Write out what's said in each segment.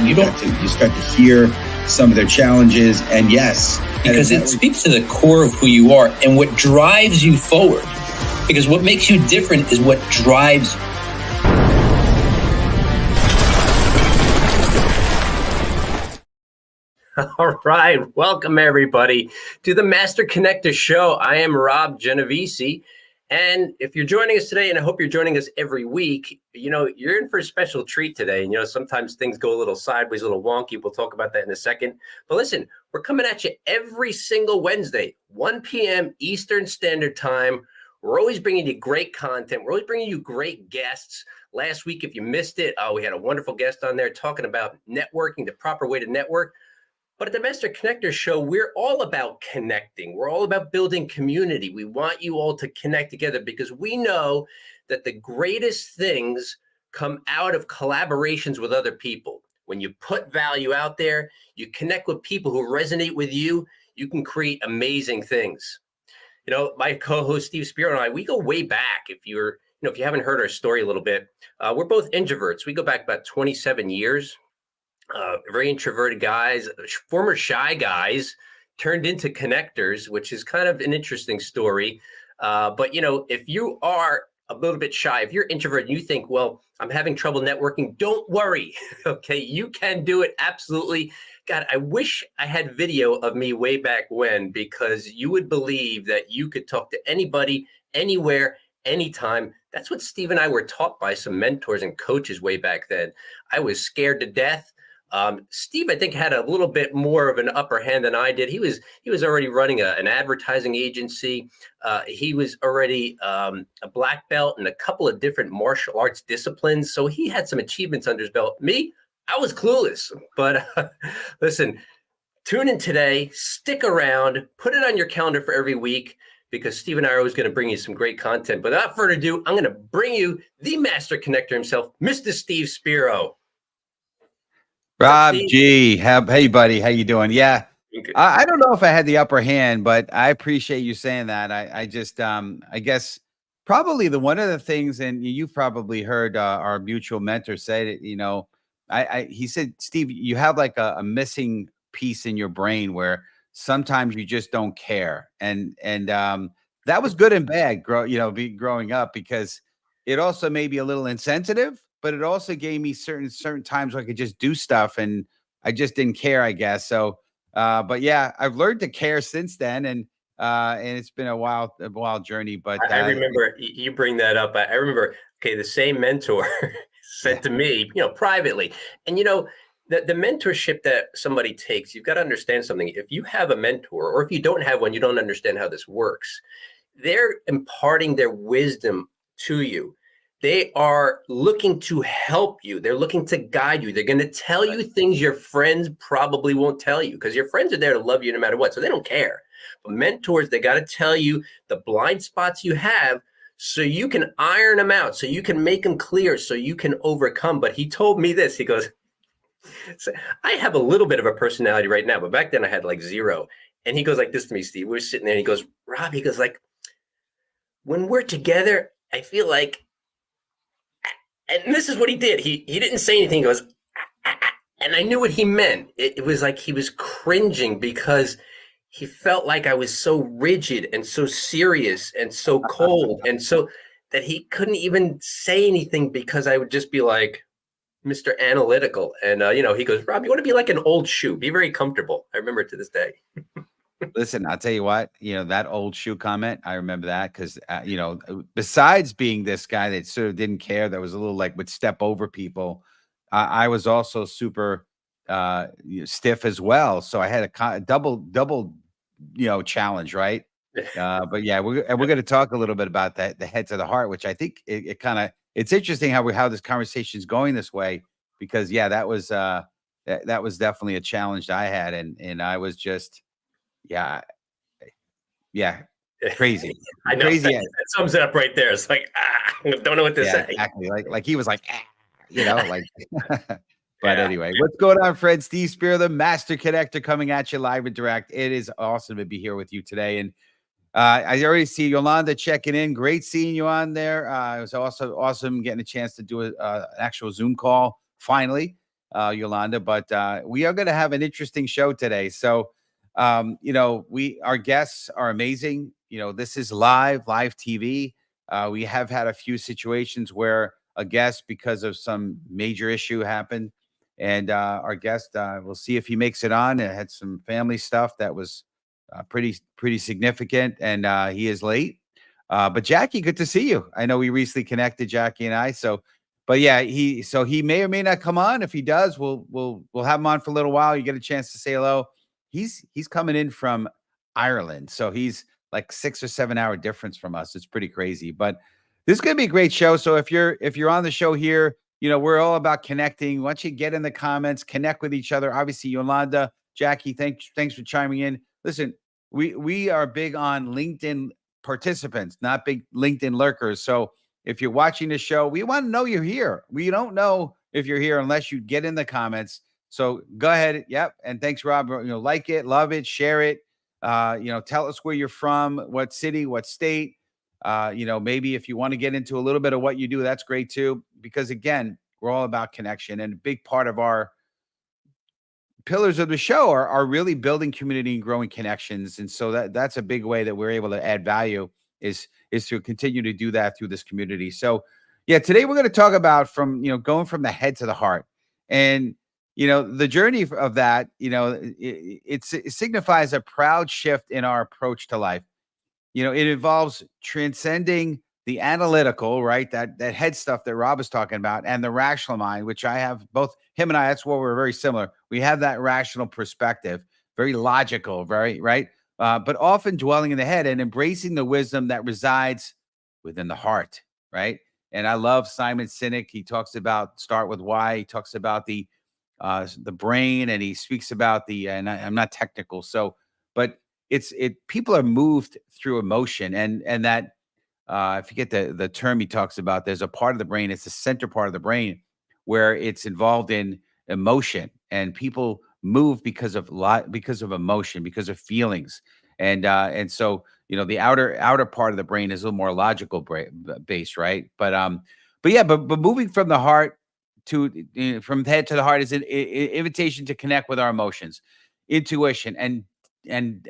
you start to hear some of their challenges. And yes, because it speaks to the core of who you are and what drives you forward. Because what makes you different is what drives you. All right. Welcome, everybody, to the Master Connector Show. I am Rob Genovesi. And if you're joining us today, and I hope you're joining us every week, you're in for a special treat today. And, sometimes things go a little sideways, a little wonky. We'll talk about that in a second. But listen, we're coming at you every single Wednesday, 1 p.m. Eastern Standard Time. We're always bringing you great content. We're always bringing you great guests. Last week, if you missed it, we had a wonderful guest on there talking about networking, the proper way to network. But at the Master Connector Show, we're all about connecting. We're all about building community. We want you all to connect together because we know that the greatest things come out of collaborations with other people. When you put value out there, you connect with people who resonate with you, you can create amazing things. My co-host Steve Spiro and I, we go way back. If you haven't heard our story a little bit, we're both introverts. We go back about 27 years. Very introverted guys, former shy guys turned into connectors, which is kind of an interesting story. But, if you are a little bit shy, if you're introverted and you think, well, I'm having trouble networking, don't worry. Okay, you can do it. Absolutely. God, I wish I had video of me way back when, because you would believe that you could talk to anybody, anywhere, anytime. That's what Steve and I were taught by some mentors and coaches way back then. I was scared to death. Steve, I think, had a little bit more of an upper hand than I did. He was already running an advertising agency. He was already a black belt in a couple of different martial arts disciplines. So he had some achievements under his belt. Me, I was clueless. But listen, tune in today, stick around, put it on your calendar for every week, because Steve and I are always going to bring you some great content. But without further ado, I'm going to bring you the Master Connector himself, Mr. Steve Spiro. Rob G, hey buddy, how you doing? Yeah, I don't know if I had the upper hand, but I appreciate you saying that. I just, I guess probably one of the things, and you've probably heard our mutual mentor say that, he said, Steve, you have like a missing piece in your brain where sometimes you just don't care, and that was good and bad, growing up, because it also made me a little insensitive. But it also gave me certain times where I could just do stuff, and I just didn't care, I guess. So, but yeah, I've learned to care since then, and it's been a wild journey. But I remember you bring that up. I remember, the same mentor said to me, privately, and the mentorship that somebody takes, you've got to understand something. If you have a mentor, or if you don't have one, you don't understand how this works. They're imparting their wisdom to you. They are looking to help you. They're looking to guide you. They're going to tell you things your friends probably won't tell you, because your friends are there to love you no matter what. So they don't care. But mentors, they got to tell you the blind spots you have so you can iron them out, so you can make them clear, so you can overcome. But he told me this. He goes, I have a little bit of a personality right now, but back then I had like zero. And he goes like this to me, Steve. We're sitting there and he goes, Rob, he goes like, when we're together, I feel like, and this is what he did. He didn't say anything. He goes, and I knew what he meant. It was like he was cringing because he felt like I was so rigid and so serious and so cold, and so that he couldn't even say anything, because I would just be like Mr. Analytical. And he goes, Rob, you want to be like an old shoe. Be very comfortable. I remember it to this day. Listen, I'll tell you what, that old shoe comment, I remember that because, besides being this guy that sort of didn't care, that was a little like would step over people, I was also super stiff as well. So I had a double, challenge, right? But yeah, we're going to talk a little bit about that, the head to the heart, which I think it's interesting how this conversation is going this way, because yeah, that was definitely a challenge I had, and I was just. Yeah. Crazy. I know. Crazy. That sums it up right there. It's like, don't know what to say. Exactly. Like he was like, like. But anyway, what's going on, Fred? Steve Spiro, the Master Connector, coming at you live and direct. It is awesome to be here with you today. And I already see Yolanda checking in. Great seeing you on there. It was also awesome getting a chance to do an actual Zoom call finally. Yolanda, but we are going to have an interesting show today. So, our guests are amazing. This is live TV. We have had a few situations where a guest, because of some major issue, happened, and our guest, we'll see if he makes it on. It had some family stuff that was pretty significant, and he is late. But Jackie, good to see you. I know we recently connected, Jackie and I. So, but yeah, he may or may not come on. If he does, we'll have him on for a little while. You get a chance to say hello. He's coming in from Ireland, so he's like 6 or 7 hour difference from us. It's pretty crazy, but this is going to be a great show. So if you're on the show here, we're all about connecting. Why don't you get in the comments, connect with each other? Obviously, Yolanda, Jackie, thanks for chiming in. Listen, we are big on LinkedIn participants, not big LinkedIn lurkers. So if you're watching the show, we want to know you're here. We don't know if you're here unless you get in the comments. So go ahead. Yep. And thanks, Rob. Like it, love it, share it. Tell us where you're from, what city, what state. Maybe if you want to get into a little bit of what you do, that's great too. Because again, we're all about connection, and a big part of our pillars of the show are really building community and growing connections. And so that's a big way that we're able to add value is to continue to do that through this community. So yeah, today we're going to talk about going from the head to the heart. And the journey of that, it signifies a proud shift in our approach to life. It involves transcending the analytical, right? That head stuff that Rob is talking about, and the rational mind, which I have. Both him and I, that's where we're very similar. We have that rational perspective, very logical, very right, but often dwelling in the head and embracing the wisdom that resides within the heart, right? And I love Simon Sinek. He talks about start with why. He talks about the brain, and he speaks about and I'm not technical, so but people are moved through emotion, and that I forget the term he talks about. There's a part of the brain, it's the center part of the brain, where it's involved in emotion, and people move because of emotion, because of feelings. And so the outer part of the brain is a little more logical based, right? But moving from the heart from the head to the heart is an invitation to connect with our emotions, intuition, and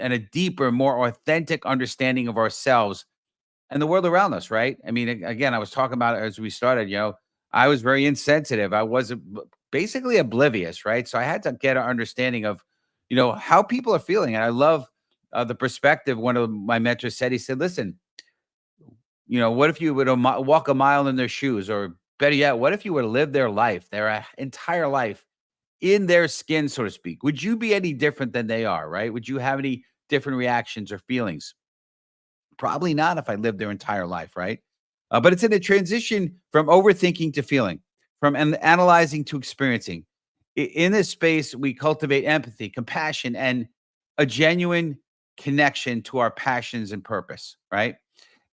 a deeper, more authentic understanding of ourselves and the world around us, right? I mean, again, I was talking about it as we started, I was very insensitive. I was basically oblivious, right? So I had to get an understanding of, how people are feeling. And I love the perspective. One of my mentors said, he said, listen, what if you would walk a mile in their shoes, or better yet, what if you were to live their life, their entire life in their skin, so to speak? Would you be any different than they are, right? Would you have any different reactions or feelings? Probably not if I lived their entire life, right? But it's in a transition from overthinking to feeling, from analyzing to experiencing. In this space, we cultivate empathy, compassion, and a genuine connection to our passions and purpose, right?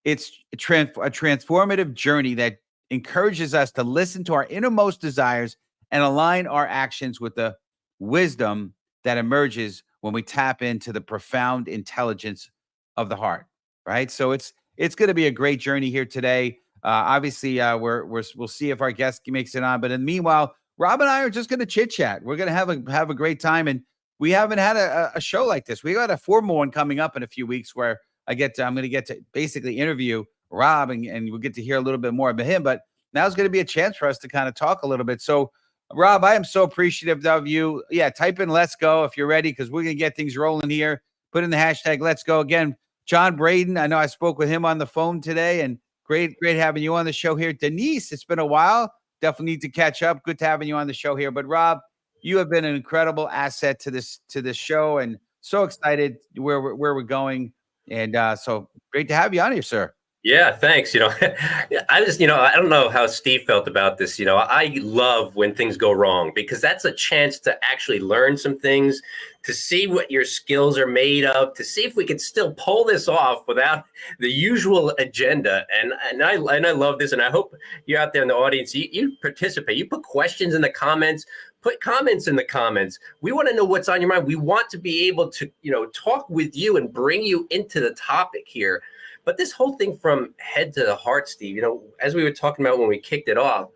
It's a transformative journey that encourages us to listen to our innermost desires and align our actions with the wisdom that emerges when we tap into the profound intelligence of the heart, right? So it's going to be a great journey here today. Obviously, we'll see if our guest makes it on. But in the meanwhile, Rob and I are just going to chit chat. We're going to have a great time, and we haven't had a show like this. We got a formal one coming up in a few weeks where I'm going to get to basically interview Rob, and we'll get to hear a little bit more about him. But now's going to be a chance for us to kind of talk a little bit. So, Rob, I am so appreciative of you. Yeah, type in "Let's go" if you're ready, because we're going to get things rolling here. Put in the hashtag "Let's go." Again, John Braden, I know I spoke with him on the phone today, and great having you on the show here. Denise, it's been a while. Definitely need to catch up. Good to having you on the show here. But Rob, you have been an incredible asset to this show, and so excited where we're going. And so great to have you on here, sir. Yeah, thanks. I don't know how Steve felt about this. I love when things go wrong, because that's a chance to actually learn some things, to see what your skills are made of, to see if we can still pull this off without the usual agenda. And I love this, and I hope you out there in the audience, you participate. You put questions in the comments. Put comments in the comments. We want to know what's on your mind. We want to be able to, talk with you and bring you into the topic here. But this whole thing from head to the heart, Steve, as we were talking about when we kicked it off,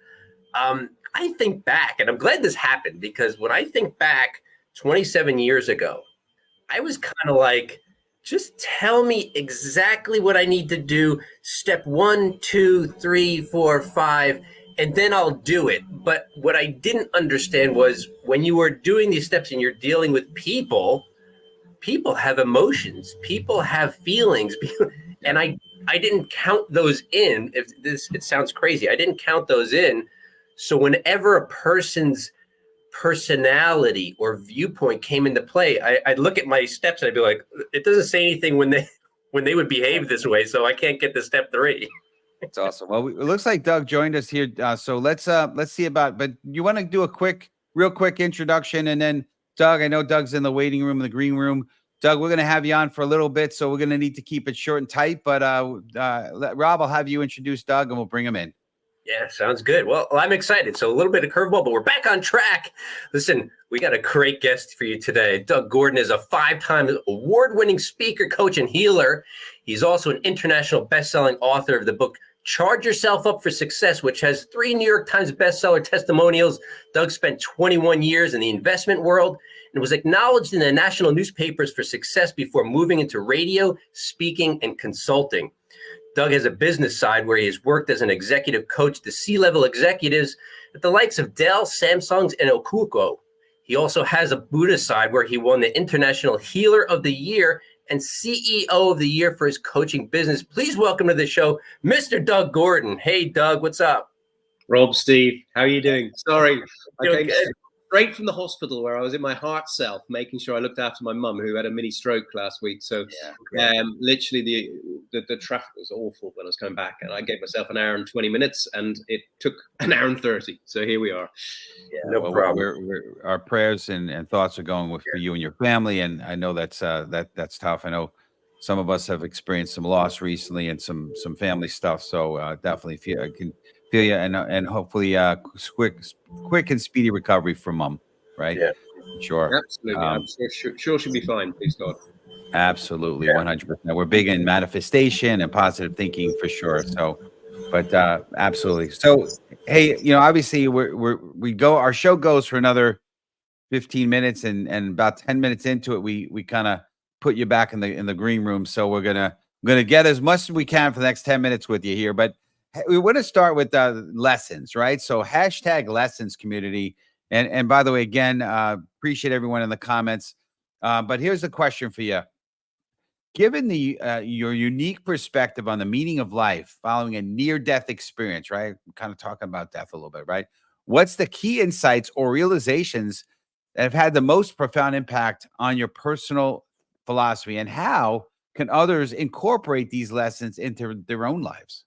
I think back, and I'm glad this happened, because when I think back 27 years ago, I was kind of like, just tell me exactly what I need to do. Step 1, 2, 3, 4, 5, and then I'll do it. But what I didn't understand was when you were doing these steps and you're dealing with people, people have emotions, people have feelings, and I didn't count those in. If this, it sounds crazy, I didn't count those in. So whenever a person's personality or viewpoint came into play, I'd look at my steps and I'd be like, it doesn't say anything when they would behave this way, so I can't get to step 3. That's awesome. Well, it looks like Doug joined us here, so let's see about. But you want to do a real quick introduction, and then Doug. I know Doug's in the waiting room, in the green room. Doug, we're going to have you on for a little bit, so we're going to need to keep it short and tight. But Rob, I'll have you introduce Doug, and we'll bring him in. Yeah, sounds good. Well, I'm excited. So a little bit of curveball, but we're back on track. Listen, we got a great guest for you today. Doug Gordon is a 5-time award-winning speaker, coach, and healer. He's also an international best-selling author of the book Charge Yourself Up for Success, which has 3 New York Times bestseller testimonials. Doug spent 21 years in the investment world and was acknowledged in the national newspapers for success before moving into radio, speaking, and consulting. Doug has a business side where he has worked as an executive coach to C-level executives at the likes of Dell, Samsung, and Okuko. He also has a Buddha side where he won the International Healer of the Year and CEO of the Year for his coaching business. Please welcome to the show, Mr. Doug Gordon. Hey, Doug, what's up? Rob, Steve, how are you doing? Sorry, I came straight from the hospital where I was in my heart self, making sure I looked after my mum who had a mini stroke last week. So literally the traffic was awful when I was coming back, and I gave myself an hour and 20 minutes and it took an hour and 30. So here we are. Yeah, no problem. Our prayers and thoughts are going with for you and your family. And I know that's tough. I know some of us have experienced some loss recently and some family stuff. So definitely I can feel you, and hopefully quick and speedy recovery from mom, right? Yeah, sure. Absolutely. I'm sure she'll be fine, please God. Absolutely, 100%. We're big in manifestation and positive thinking for sure. So, but absolutely. So, hey, obviously our show goes for another 15 minutes, and about 10 minutes into it, we kind of put you back in the green room. So we're gonna get as much as we can for the next 10 minutes with you here, but we want to start with lessons, right? So #lessons community. And by the way, again, appreciate everyone in the comments. But here's a question for you. Given your unique perspective on the meaning of life following a near-death experience, right? I'm kind of talking about death a little bit, right? What's the key insights or realizations that have had the most profound impact on your personal philosophy, and how can others incorporate these lessons into their own lives?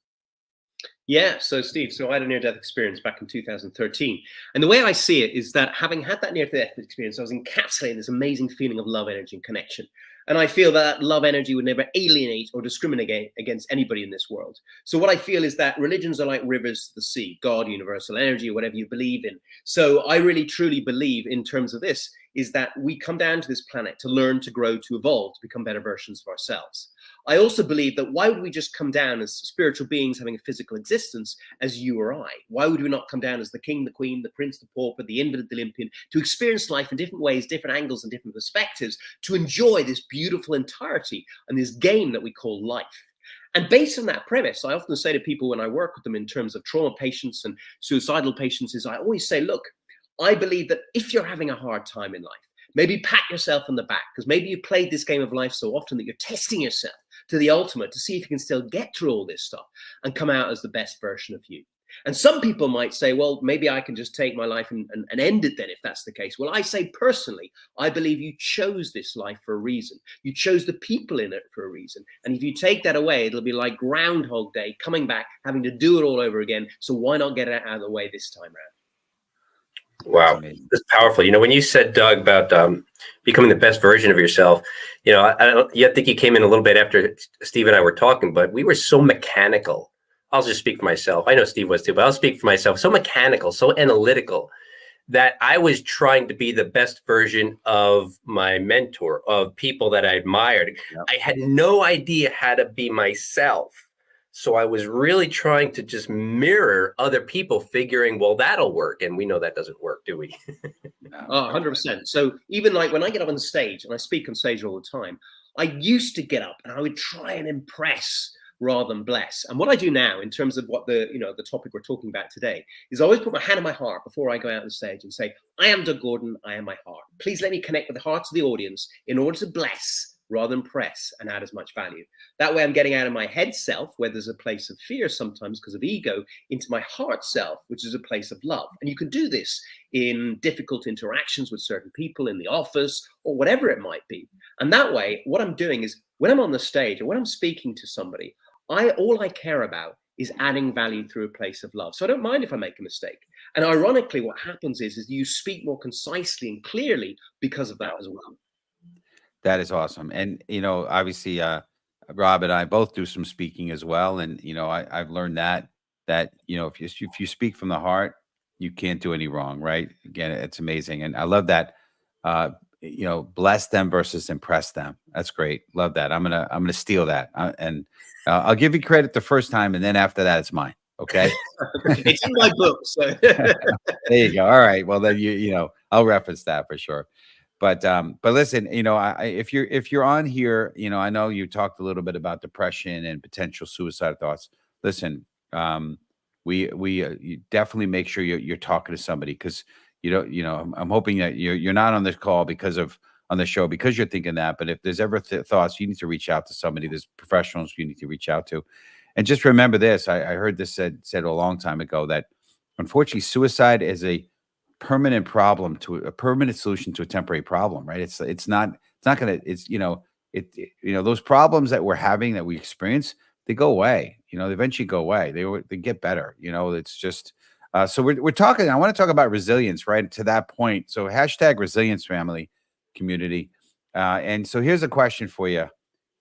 Yeah, so Steve, I had a near-death experience back in 2013. And the way I see it is that having had that near-death experience, I was encapsulating this amazing feeling of love, energy, and connection. And I feel that love energy would never alienate or discriminate against anybody in this world. So what I feel is that religions are like rivers to the sea, God, universal energy, or whatever you believe in. So I really, truly believe in terms of this is that we come down to this planet to learn, to grow, to evolve, to become better versions of ourselves. I also believe that why would we just come down as spiritual beings having a physical existence as you or I? Why would we not come down as the king, the queen, the prince, the pauper, the invalid, the Olympian, to experience life in different ways, different angles, and different perspectives, to enjoy this beautiful entirety and this game that we call life? And based on that premise, I often say to people when I work with them in terms of trauma patients and suicidal patients, is I always say, look, I believe that if you're having a hard time in life, maybe pat yourself on the back, because maybe you played this game of life so often that you're testing yourself to the ultimate to see if you can still get through all this stuff and come out as the best version of you. And some people might say, well, maybe I can just take my life and end it then if that's the case. Well, I say personally, I believe you chose this life for a reason. You chose the people in it for a reason. And if you take that away, it'll be like Groundhog Day, coming back, having to do it all over again. So why not get it out of the way this time around? Wow, that's powerful. When you said, Doug, about becoming the best version of yourself, I think you came in a little bit after Steve and I were talking, but we were so mechanical. I'll just speak for myself. I know Steve was too, but I'll speak for myself. So mechanical, so analytical, that I was trying to be the best version of my mentor, of people that I admired. Yep. I had no idea how to be myself. So I was really trying to just mirror other people, figuring, well, that'll work. And we know that doesn't work, do we? Oh, 100%. So even like when I get up on stage, and I speak on stage all the time, I used to get up and I would try and impress rather than bless. And what I do now, in terms of what the topic we're talking about today, is I always put my hand on my heart before I go out on stage and say, I am Doug Gordon, I am my heart. Please let me connect with the hearts of the audience in order to bless rather than press and add as much value. That way I'm getting out of my head self, where there's a place of fear sometimes because of ego, into my heart self, which is a place of love. And you can do this in difficult interactions with certain people in the office or whatever it might be. And that way, what I'm doing is when I'm on the stage or when I'm speaking to somebody, all I care about is adding value through a place of love. So I don't mind if I make a mistake. And ironically, what happens is you speak more concisely and clearly because of that as well. That is awesome. And, obviously, Rob and I both do some speaking as well. And, I've learned that, if you speak from the heart, you can't do any wrong. Right. Again, it's amazing. And I love that, bless them versus impress them. That's great. Love that. I'm going to steal that. And I'll give you credit the first time. And then after that, it's mine. Okay. It's in my book. So there you go. All right. Well, then, I'll reference that for sure. But listen, if you're on here, I know you talked a little bit about depression and potential suicide thoughts. Listen, you definitely make sure you're talking to somebody, because I'm hoping that you're not on this call on the show because you're thinking that. But if there's ever thoughts, you need to reach out to somebody. There's professionals you need to reach out to, and just remember this. I heard this said a long time ago that unfortunately suicide is a permanent solution to a temporary problem, right? It's not going to, those problems that we're having, that we experience, they go away, they eventually go away. They get better. It's just, so I want to talk about resilience, right? To that point. So hashtag resilience family community. And so here's a question for you,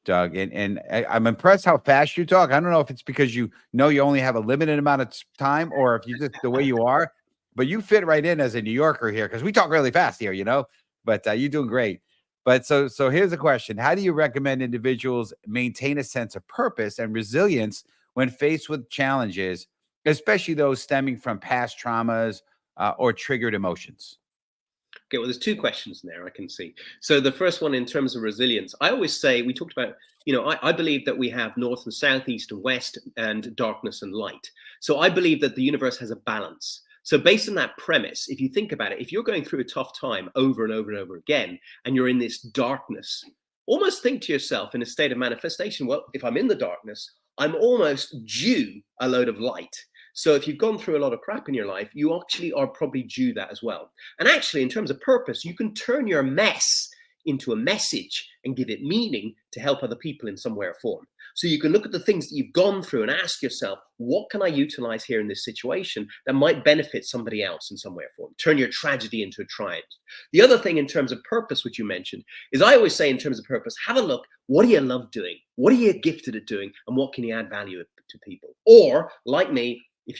Doug. And I'm impressed how fast you talk. I don't know if it's because you only have a limited amount of time, or if you just the way you are. But you fit right in as a New Yorker here, because we talk really fast here, but you're doing great. But so here's a question. How do you recommend individuals maintain a sense of purpose and resilience when faced with challenges, especially those stemming from past traumas or triggered emotions? Okay, well, there's two questions in there I can see. So the first one, in terms of resilience, I always say, we talked about, I believe that we have north and south, east and west, and darkness and light. So I believe that the universe has a balance. So based on that premise, if you think about it, if you're going through a tough time over and over and over again, and you're in this darkness, almost think to yourself in a state of manifestation, well, if I'm in the darkness, I'm almost due a load of light. So if you've gone through a lot of crap in your life, you actually are probably due that as well. And actually, in terms of purpose, you can turn your mess into a message and give it meaning to help other people in some way or form. So you can look at the things that you've gone through and ask yourself, what can I utilize here in this situation that might benefit somebody else in some way or form? Turn your tragedy into a triumph. The other thing in terms of purpose, which you mentioned, is I always say in terms of purpose, have a look, what do you love doing? What are you gifted at doing? And what can you add value to people? Or like me, if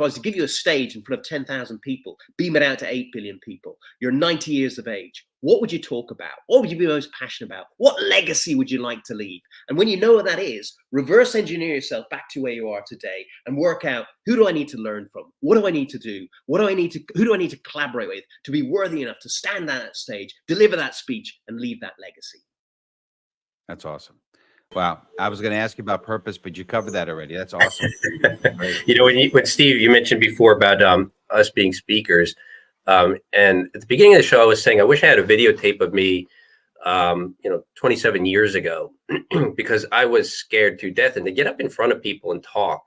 I was to give you a stage in front of 10,000 people, beam it out to 8 billion people, you're 90 years of age, what would you talk about? What would you be most passionate about? What legacy would you like to leave? And when you know what that is, reverse engineer yourself back to where you are today and work out, who do I need to learn from? What do I need to do? Who do I need to collaborate with to be worthy enough to stand on that stage, deliver that speech, and leave that legacy? That's awesome. Wow. I was going to ask you about purpose, but you covered that already. That's awesome. When Steve, you mentioned before about us being speakers, and at the beginning of the show, I was saying, I wish I had a videotape of me, 27 years ago, because I was scared to death. And to get up in front of people and talk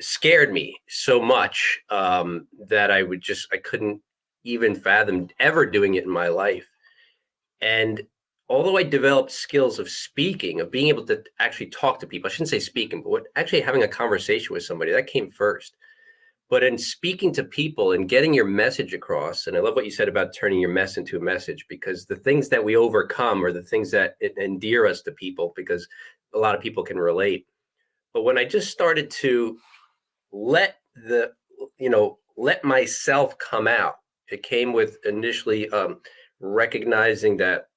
scared me so much that I couldn't even fathom ever doing it in my life. And although I developed skills of speaking, of being able to actually talk to people, I shouldn't say speaking, but actually having a conversation with somebody, that came first. But in speaking to people and getting your message across, and I love what you said about turning your mess into a message, because the things that we overcome are the things that endear us to people, because a lot of people can relate. But when I just started to let myself come out, it came with initially recognizing that,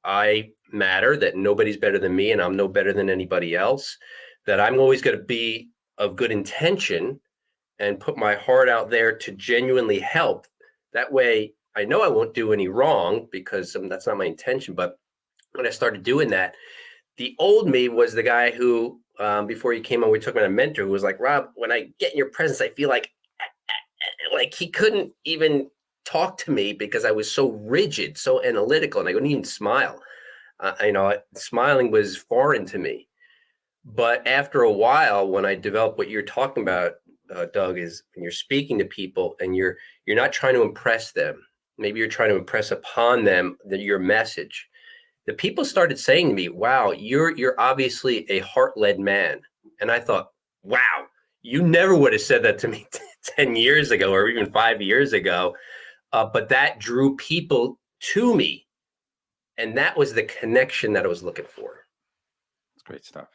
I matter, that nobody's better than me and I'm no better than anybody else, that I'm always going to be of good intention and put my heart out there to genuinely help. That way, I know I won't do any wrong because that's not my intention. But when I started doing that, the old me was the guy who, before he came on, we took him on a mentor who was like, Rob, when I get in your presence, I feel like he couldn't even talk to me because I was so rigid, so analytical, and I couldn't even smile. Smiling was foreign to me. But after a while, when I developed what you're talking about, Doug, is when you're speaking to people and you're not trying to impress them. Maybe you're trying to impress upon them your message. The people started saying to me, wow, you're obviously a heart-led man. And I thought, wow, you never would have said that to me 10 years ago or even 5 years ago. But that drew people to me. And that was the connection that I was looking for. That's great stuff.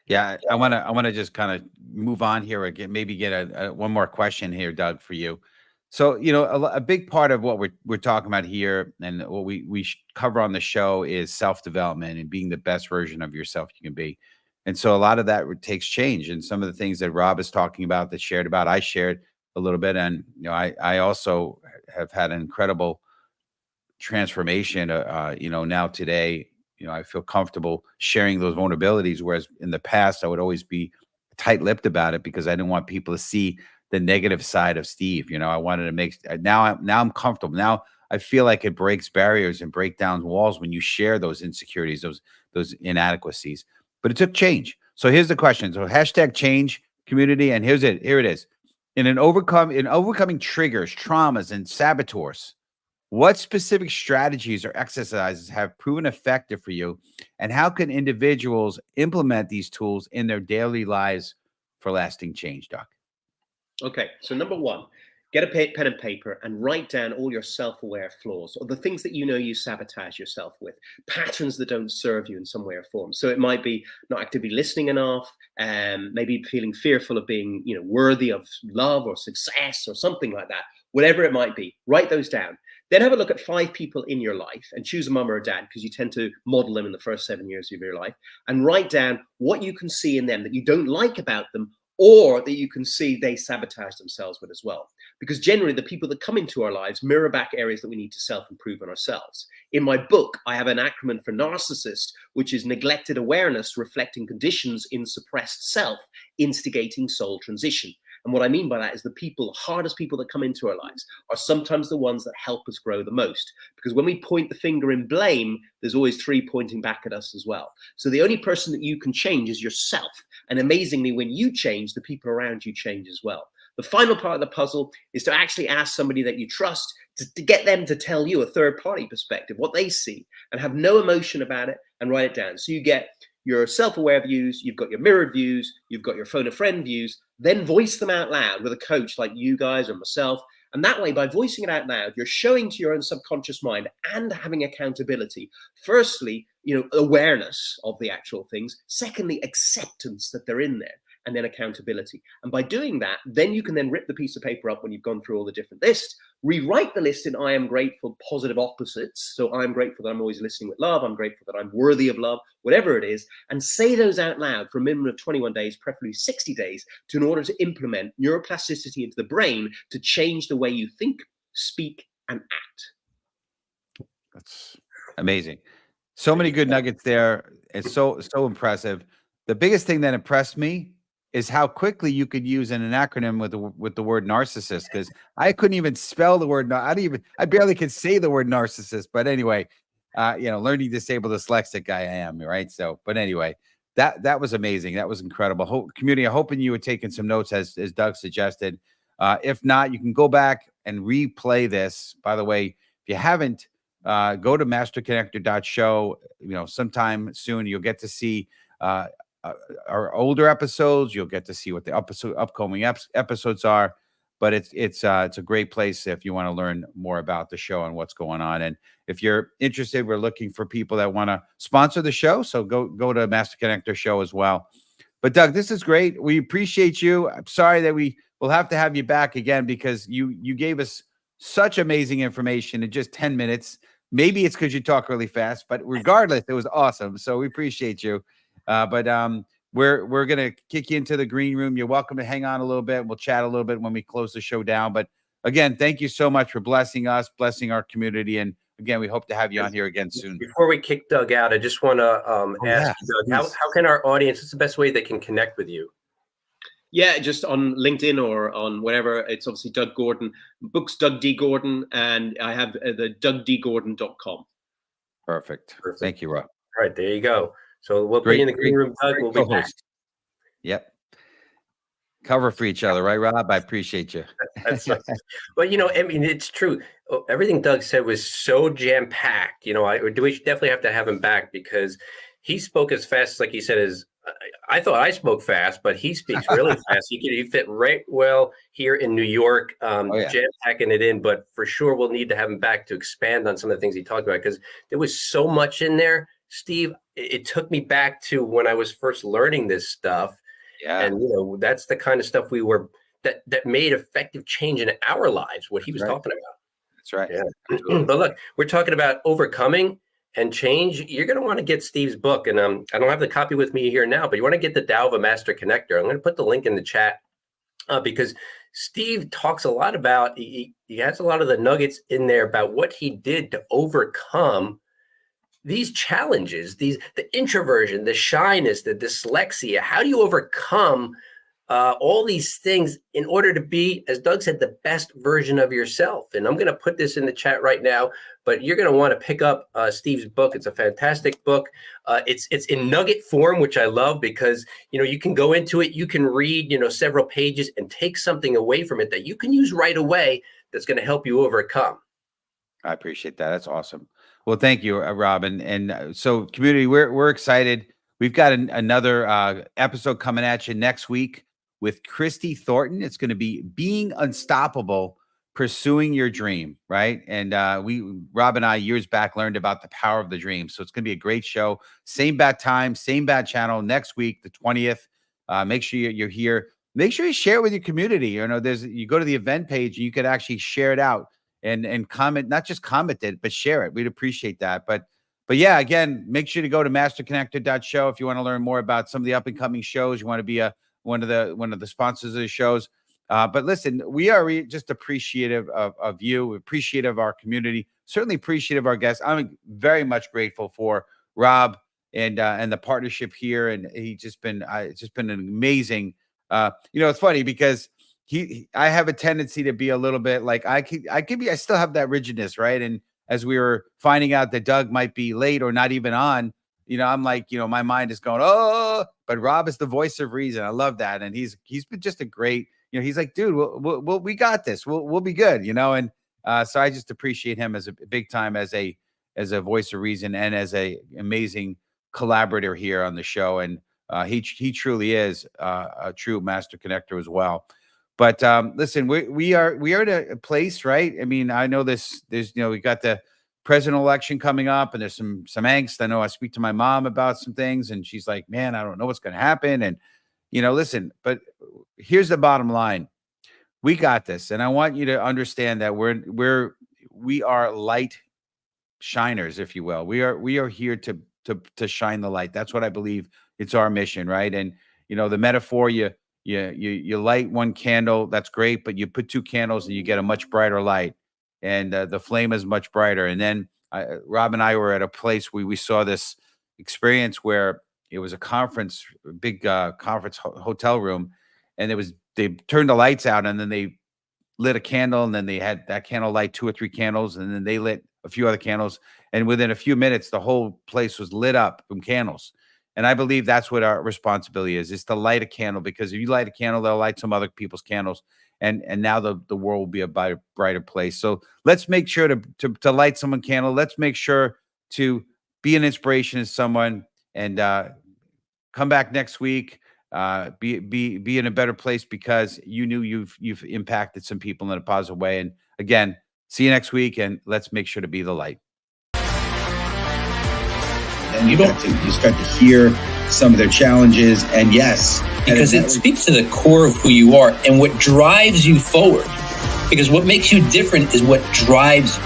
Yeah, I want to just kind of move on here again, maybe get a one more question here, Doug, for you. So, a big part of what we're talking about here and what we cover on the show is self-development and being the best version of yourself you can be. And so a lot of that takes change. And some of the things that Rob is talking about, that shared about, I shared a little bit. And, I also have had an incredible transformation, now today. I feel comfortable sharing those vulnerabilities, whereas in the past I would always be tight-lipped about it because I didn't want people to see the negative side of Steve. I wanted to make now I'm comfortable. Now I feel like it breaks barriers and break down walls when you share those insecurities, those inadequacies. But it took change. So here's the question. So hashtag change community, and here it is. In overcoming triggers, traumas, and saboteurs, what specific strategies or exercises have proven effective for you, and how can individuals implement these tools in their daily lives for lasting change, Doc? Okay, so number one, get a pen and paper and write down all your self-aware flaws, or the things that you sabotage yourself with, patterns that don't serve you in some way or form. So it might be not actively listening enough, maybe feeling fearful of being, worthy of love or success or something like that. Whatever it might be, write those down. Then have a look at 5 people in your life and choose a mum or a dad, because you tend to model them in the first 7 years of your life, and write down what you can see in them that you don't like about them, or that you can see they sabotage themselves with as well. Because generally the people that come into our lives mirror back areas that we need to self-improve on ourselves. In my book, I have an acronym for narcissist, which is neglected awareness reflecting conditions in suppressed self, instigating soul transition. And what I mean by that is the hardest people that come into our lives are sometimes the ones that help us grow the most. Because when we point the finger in blame, there's always 3 pointing back at us as well. So the only person that you can change is yourself. And amazingly, when you change, the people around you change as well. The final part of the puzzle is to actually ask somebody that you trust to get them to tell you a third-party perspective, what they see, and have no emotion about it, and write it down. So you get your self-aware views, you've got your mirrored views, you've got your phone a friend views, then voice them out loud with a coach like you guys or myself. And that way, by voicing it out loud, you're showing to your own subconscious mind and having accountability. Firstly, awareness of the actual things. Secondly, acceptance that they're in there. And then accountability. And by doing that, then you can then rip the piece of paper up when you've gone through all the different lists, rewrite the list in I am grateful, positive opposites. So I am grateful that I'm always listening with love. I'm grateful that I'm worthy of love, whatever it is, and say those out loud for a minimum of 21 days, preferably 60 days, in order to implement neuroplasticity into the brain to change the way you think, speak, and act. That's amazing. So many good nuggets there. It's so impressive. The biggest thing that impressed me is how quickly you could use an acronym with the word narcissist, because I couldn't even spell the word. I barely could say the word narcissist. But anyway, learning disabled dyslexic guy I am, right? So, but anyway, that was amazing. That was incredible. Community, I'm hoping you had taken some notes as Doug suggested. If not, you can go back and replay this. By the way, if you haven't, go to masterconnector.show. Sometime soon you'll get to see our older episodes. You'll get to see what the upcoming episodes are. But it's a great place if you want to learn more about the show and what's going on. And if you're interested, we're looking for people that want to sponsor the show. So go to Master Connector Show as well. But Doug, this is great. We appreciate you. I'm sorry that we will have to have you back again, because you gave us such amazing information in just 10 minutes. Maybe it's because you talk really fast, but regardless, it was awesome. So we appreciate you. But we're gonna kick you into the green room. You're welcome to hang on a little bit. We'll chat a little bit when we close the show down. But again, thank you so much for blessing us, blessing our community, and again, we hope to have you on here again soon. Before we kick Doug out, I just want to ask you, Doug, how can our audience? What's the best way they can connect with you? Yeah, just on LinkedIn or on whatever. It's obviously Doug Gordon, books Doug D. Gordon, and I have the DougDGordon.com. Perfect. Thank you, Rob. All right, there you go. So we'll be in the green room, Doug. We'll be back. Yep. Cover for each other, right, Rob? I appreciate you. Well, I mean, it's true. Everything Doug said was so jam-packed. We definitely have to have him back because he spoke as fast, like he said, as I thought I spoke fast, but he speaks really fast. He fit right well here in New York, jam-packing it in. But for sure, we'll need to have him back to expand on some of the things he talked about because there was so much in there. Steve, it took me back to when I was first learning this stuff. Yeah. And, that's the kind of stuff that made effective change in our lives, what he was talking about. That's right. Yeah. But look, we're talking about overcoming and change. You're going to want to get Steve's book. And I don't have the copy with me here now, but you want to get the Tao of a Master Connector. I'm going to put the link in the chat because Steve talks a lot about, he has a lot of the nuggets in there about what he did to overcome these challenges, the introversion, the shyness, the dyslexia. How do you overcome all these things in order to be, as Doug said, the best version of yourself? And I'm going to put this in the chat right now, but you're going to want to pick up Steve's book. It's a fantastic book. It's in nugget form, which I love because, you can go into it, you can read, several pages and take something away from it that you can use right away that's going to help you overcome. I appreciate that. That's awesome. Well, thank you, Rob. And so community, we're excited. We've got another episode coming at you next week with Christy Thornton. It's going to be Being Unstoppable, Pursuing Your Dream, right? And Rob and I, years back, learned about the power of the dream. So it's going to be a great show. Same bad time, same bad channel next week, the 20th. Make sure you're here. Make sure you share it with your community. You go to the event page and you could actually share it out. And comment, not just comment it, but share it. We'd appreciate that. But yeah, again, make sure to go to masterconnector.show if you want to learn more about some of the up and coming shows. You want to be one of the sponsors of the shows. But listen, we are just appreciative of you, appreciative of our community, certainly appreciative of our guests. I'm very much grateful for Rob and the partnership here. And it's just been an amazing. It's funny because I have a tendency to be a little bit like I still have that rigidness, right? And as we were finding out that Doug might be late or not even on, I'm like, my mind is going, oh, but Rob is the voice of reason. I love that. And he's been just a great, he's like, dude, we got this. We'll be good, And so I just appreciate him as a big time, as a voice of reason and as a amazing collaborator here on the show. And he truly is a true master connector as well. But listen, we are at a place, right? I mean, I know there's we got the presidential election coming up, and there's some angst. I know I speak to my mom about some things, and she's like, "Man, I don't know what's going to happen." And listen, but here's the bottom line: we got this, and I want you to understand that we are light shiners, if you will. We are here to shine the light. That's what I believe. It's our mission, right? And the metaphor you light one candle, that's great, but you put two candles and you get a much brighter light, and the flame is much brighter. And then Rob and I were at a place where we saw this experience where it was a conference, big conference hotel room, and they turned the lights out, and then they lit a candle, and then they had that candle light 2 or 3 candles, and then they lit a few other candles, and within a few minutes, the whole place was lit up from candles. And I believe that's what our responsibility is to light a candle, because if you light a candle, they'll light some other people's candles. And now the world will be a brighter place. So let's make sure to light someone's candle. Let's make sure to be an inspiration to someone, and come back next week. Be in a better place because you've impacted some people in a positive way. And again, see you next week, and let's make sure to be the light. And you start to hear some of their challenges, and yes, because it speaks to the core of who you are and what drives you forward. Because what makes you different is what drives you.